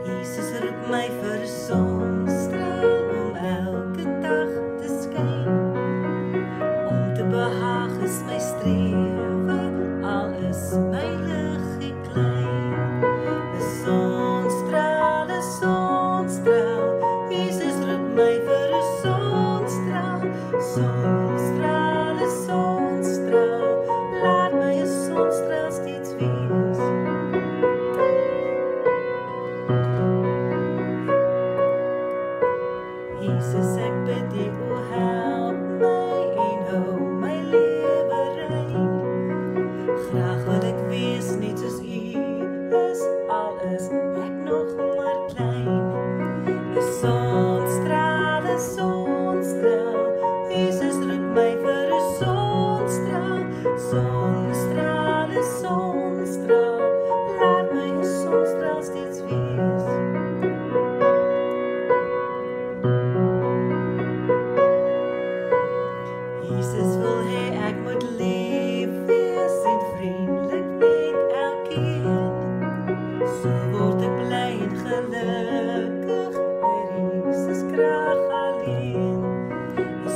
Jesus roep my vir 'n sonstraal om elke dag te skyn. Om te behaag is my strewe, al is my liggie klein. 'n sonstraal, Jesus roep my vir 'n sonstraal. Sonstraal, laat my 'n sonstraal steeds wees. Jesus, ek bid U, o help my en hou my lewe rein. Graag wil ek wees net soos U is, al is ek nog maar klein. 'n sonstraal, Jesus roep my vir 'n sonstraal. Sonstraal, laat my 'n sonstraal steeds wees. Jesus wil hê ek moet lief wees en vriendelik met elkeen. So word ek bly en gelukkig, by Jesus krag alleen. 'n